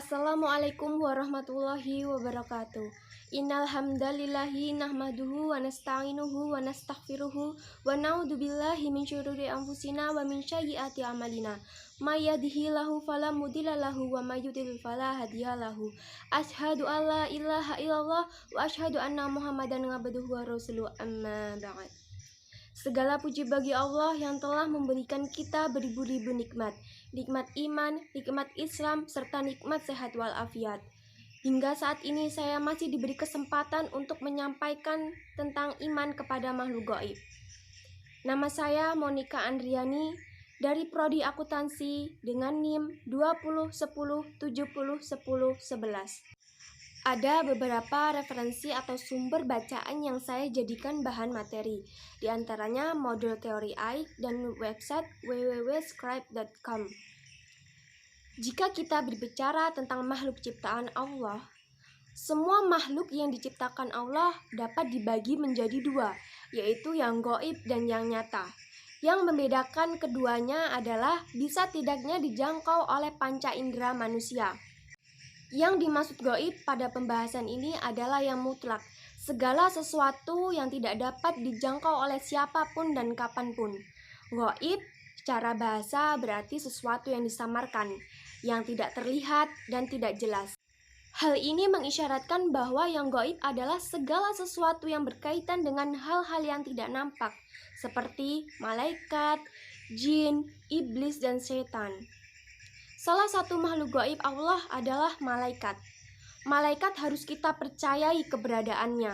Assalamualaikum warahmatullahi wabarakatuh. Innal hamdalillahi nahmaduhu wa nasta'inuhu wa nastaghfiruhu wa na'udzubillahi min syururi anfusina wa min sayyiati a'malina. May yahdihillahu fala mudilla lahu wa may yudlil fala hadiya lahu. Asyhadu an la ilaha illallah wa asyhadu anna Muhammadan abduhu wa rasuluhu, amma ba'd. Segala puji bagi Allah yang telah memberikan kita beribu-ribu nikmat. Nikmat iman, nikmat Islam, serta nikmat sehat walafiat. Hingga saat ini saya masih diberi kesempatan untuk menyampaikan tentang iman kepada makhluk gaib. Nama saya Monica Andriani dari Prodi Akuntansi dengan NIM 2010701011. Ada beberapa referensi atau sumber bacaan yang saya jadikan bahan materi, di antaranya modul teori AI dan website www.scribe.com. Jika kita berbicara tentang makhluk ciptaan Allah, semua makhluk yang diciptakan Allah dapat dibagi menjadi dua, yaitu yang gaib dan yang nyata. Yang membedakan keduanya adalah bisa tidaknya dijangkau oleh panca indera manusia. Yang dimaksud gaib pada pembahasan ini adalah yang mutlak, segala sesuatu yang tidak dapat dijangkau oleh siapapun dan kapanpun. Gaib secara bahasa berarti sesuatu yang disamarkan, yang tidak terlihat dan tidak jelas. Hal ini mengisyaratkan bahwa yang gaib adalah segala sesuatu yang berkaitan dengan hal-hal yang tidak nampak, seperti malaikat, jin, iblis, dan setan. Salah satu makhluk gaib Allah adalah malaikat. Malaikat harus kita percayai keberadaannya.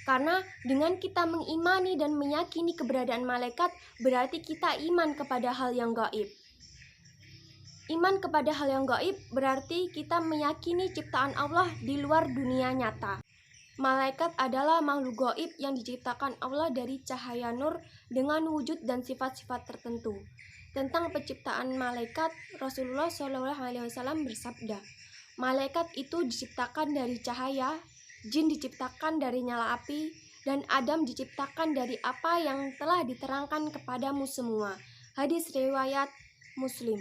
Karena dengan kita mengimani dan meyakini keberadaan malaikat, berarti kita iman kepada hal yang gaib. Iman kepada hal yang gaib berarti kita meyakini ciptaan Allah di luar dunia nyata. Malaikat adalah makhluk gaib yang diciptakan Allah dari cahaya nur dengan wujud dan sifat-sifat tertentu. Tentang penciptaan malaikat, Rasulullah SAW bersabda, malaikat itu diciptakan dari cahaya, jin diciptakan dari nyala api, dan Adam diciptakan dari apa yang telah diterangkan kepadamu semua. Hadis riwayat Muslim.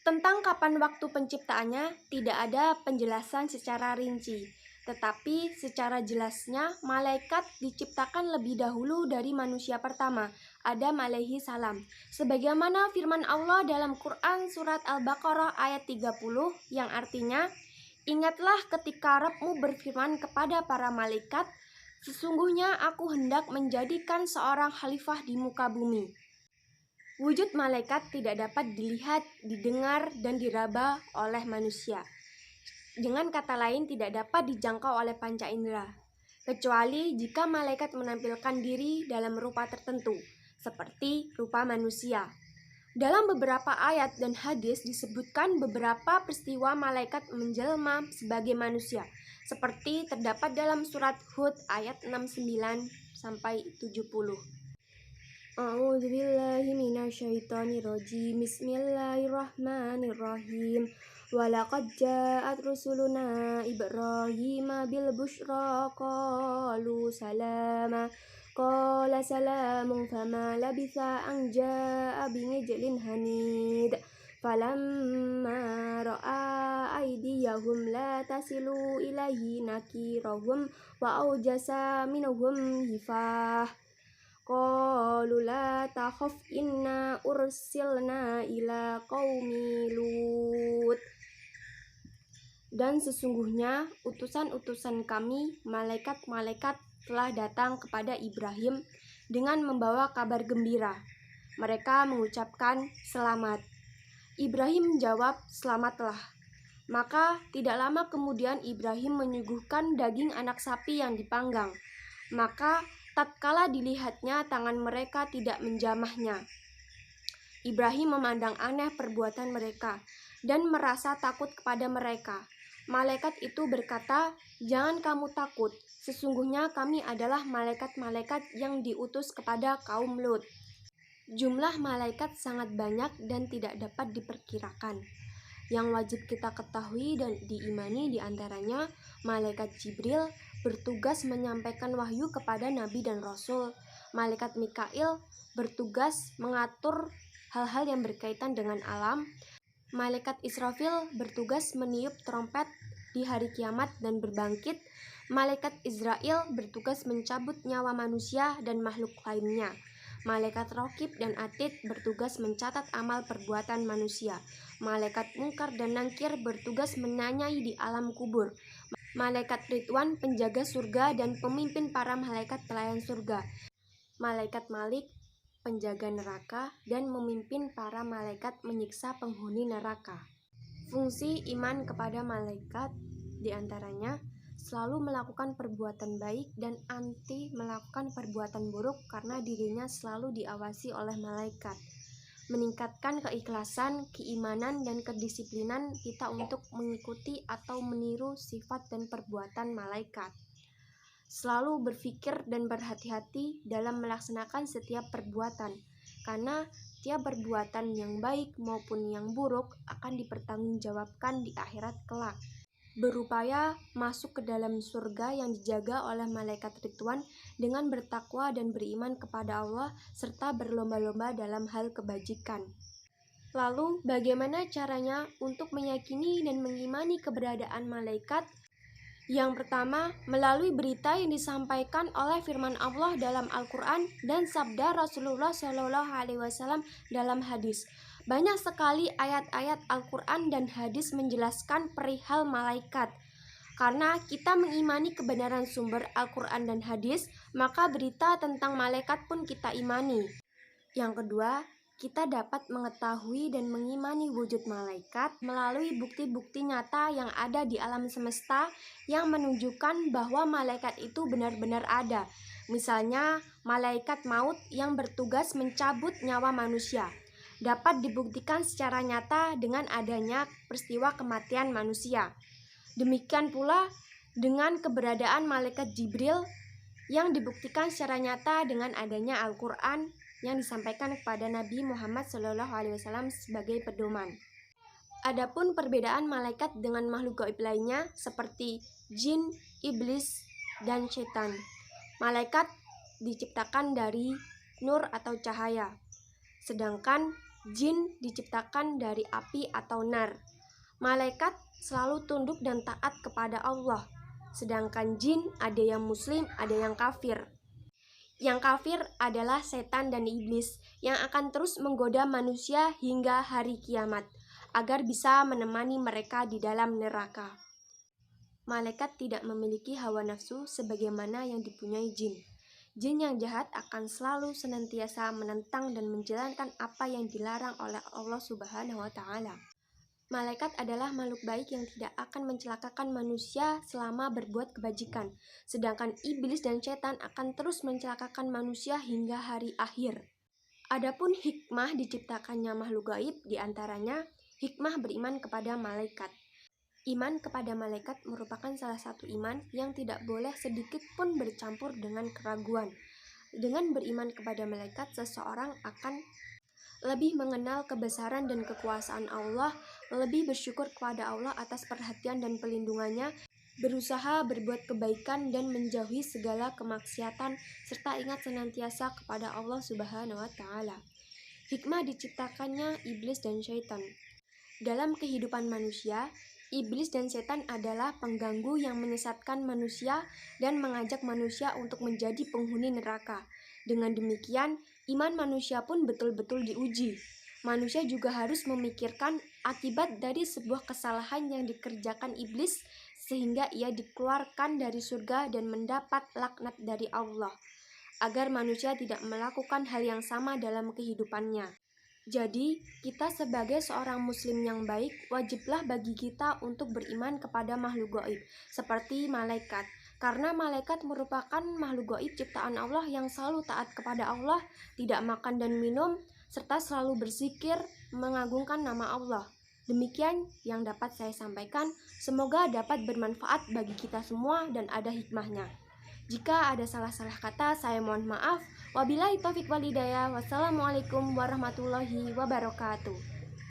Tentang kapan waktu penciptaannya tidak ada penjelasan secara rinci, tetapi secara jelasnya malaikat diciptakan lebih dahulu dari manusia pertama, Adam alaihi salam. Sebagaimana firman Allah dalam Quran surat Al-Baqarah ayat 30 yang artinya, ingatlah ketika Rabbmu berfirman kepada para malaikat, sesungguhnya aku hendak menjadikan seorang khalifah di muka bumi. Wujud malaikat tidak dapat dilihat, didengar, dan diraba oleh manusia. Dengan kata lain, tidak dapat dijangkau oleh panca indera, kecuali jika malaikat menampilkan diri dalam rupa tertentu, seperti rupa manusia. Dalam beberapa ayat dan hadis disebutkan beberapa peristiwa malaikat menjelma sebagai manusia, seperti terdapat dalam surat Hud ayat 69-70. A'udzubillahi minasyaitonirrajim. Bismillahirrahmanirrahim. Walaqad ja'at rusuluna Ibrahima bil busyra qalu salama. Qala salamun fama labitha an ja'a binijlin hanid. Falamma ra'a aydiyahum la tasilu ilaihi nakirahum wa aujasa minhum hifah. Qalu la takhaf inna ursilna ila qaumi Lut. Dan sesungguhnya utusan-utusan kami, malaikat-malaikat, telah datang kepada Ibrahim dengan membawa kabar gembira. Mereka mengucapkan selamat. Ibrahim menjawab, selamatlah. Maka tidak lama kemudian Ibrahim menyuguhkan daging anak sapi yang dipanggang. Maka tatkala dilihatnya tangan mereka tidak menjamahnya. Ibrahim memandang aneh perbuatan mereka dan merasa takut kepada mereka. Malaikat itu berkata, jangan kamu takut, sesungguhnya kami adalah malaikat-malaikat yang diutus kepada kaum Lut. Jumlah malaikat sangat banyak dan tidak dapat diperkirakan. Yang wajib kita ketahui dan diimani diantaranya malaikat Jibril bertugas menyampaikan wahyu kepada Nabi dan Rasul. Malaikat Mikail bertugas mengatur hal-hal yang berkaitan dengan alam. Malaikat Israfil bertugas meniup trompet di hari kiamat dan berbangkit. Malaikat Israel bertugas mencabut nyawa manusia dan makhluk lainnya. Malaikat Raqib dan Atid bertugas mencatat amal perbuatan manusia. Malaikat Munkar dan Nakir bertugas menanyai di alam kubur. Malaikat Ridwan penjaga surga dan pemimpin para malaikat pelayan surga. Malaikat Malik penjaga neraka dan memimpin para malaikat menyiksa penghuni neraka. Fungsi iman kepada malaikat diantaranya selalu melakukan perbuatan baik dan anti melakukan perbuatan buruk karena dirinya selalu diawasi oleh malaikat. Meningkatkan keikhlasan, keimanan, dan kedisiplinan kita untuk mengikuti atau meniru sifat dan perbuatan malaikat. Selalu berpikir dan berhati-hati dalam melaksanakan setiap perbuatan, karena tiap perbuatan yang baik maupun yang buruk akan dipertanggungjawabkan di akhirat kelak. Berupaya masuk ke dalam surga yang dijaga oleh malaikat Ridwan dengan bertakwa dan beriman kepada Allah serta berlomba-lomba dalam hal kebajikan. Lalu, bagaimana caranya untuk meyakini dan mengimani keberadaan malaikat? Yang pertama, melalui berita yang disampaikan oleh firman Allah dalam Al-Quran dan sabda Rasulullah SAW dalam hadis. Banyak sekali ayat-ayat Al-Quran dan hadis menjelaskan perihal malaikat. Karena kita mengimani kebenaran sumber Al-Quran dan hadis, maka berita tentang malaikat pun kita imani. Yang kedua, kita dapat mengetahui dan mengimani wujud malaikat melalui bukti-bukti nyata yang ada di alam semesta yang menunjukkan bahwa malaikat itu benar-benar ada. Misalnya, malaikat maut yang bertugas mencabut nyawa manusia dapat dibuktikan secara nyata dengan adanya peristiwa kematian manusia. Demikian pula dengan keberadaan malaikat Jibril yang dibuktikan secara nyata dengan adanya Al-Quran yang disampaikan kepada Nabi Muhammad SAW sebagai pedoman. Adapun perbedaan malaikat dengan makhluk gaib lainnya seperti jin, iblis, dan setan. Malaikat diciptakan dari nur atau cahaya, sedangkan jin diciptakan dari api atau nar. Malaikat selalu tunduk dan taat kepada Allah, sedangkan jin ada yang muslim, ada yang kafir. Yang kafir adalah setan dan iblis yang akan terus menggoda manusia hingga hari kiamat agar bisa menemani mereka di dalam neraka. Malaikat tidak memiliki hawa nafsu sebagaimana yang dipunyai jin. Jin yang jahat akan selalu senantiasa menentang dan menjalankan apa yang dilarang oleh Allah Subhanahu wa Ta'ala. Malaikat adalah makhluk baik yang tidak akan mencelakakan manusia selama berbuat kebajikan, sedangkan iblis dan setan akan terus mencelakakan manusia hingga hari akhir. Adapun hikmah diciptakannya makhluk gaib diantaranya hikmah beriman kepada malaikat. Iman kepada malaikat merupakan salah satu iman yang tidak boleh sedikit pun bercampur dengan keraguan. Dengan beriman kepada malaikat, seseorang akan lebih mengenal kebesaran dan kekuasaan Allah, lebih bersyukur kepada Allah atas perhatian dan pelindungannya, berusaha berbuat kebaikan dan menjauhi segala kemaksiatan, serta ingat senantiasa kepada Allah Subhanahu wa Ta'ala. Hikmah diciptakannya iblis dan syaitan. Dalam kehidupan manusia, iblis dan setan adalah pengganggu yang menyesatkan manusia dan mengajak manusia untuk menjadi penghuni neraka. Dengan demikian, iman manusia pun betul-betul diuji. Manusia juga harus memikirkan akibat dari sebuah kesalahan yang dikerjakan iblis sehingga ia dikeluarkan dari surga dan mendapat laknat dari Allah, agar manusia tidak melakukan hal yang sama dalam kehidupannya. Jadi, kita sebagai seorang muslim yang baik, wajiblah bagi kita untuk beriman kepada makhluk gaib, seperti malaikat. Karena malaikat merupakan makhluk gaib ciptaan Allah yang selalu taat kepada Allah, tidak makan dan minum, serta selalu berzikir, mengagungkan nama Allah. Demikian yang dapat saya sampaikan, semoga dapat bermanfaat bagi kita semua dan ada hikmahnya. Jika ada salah-salah kata, saya mohon maaf. Wabillahi taufiq wal hidayah. Wassalamualaikum warahmatullahi wabarakatuh.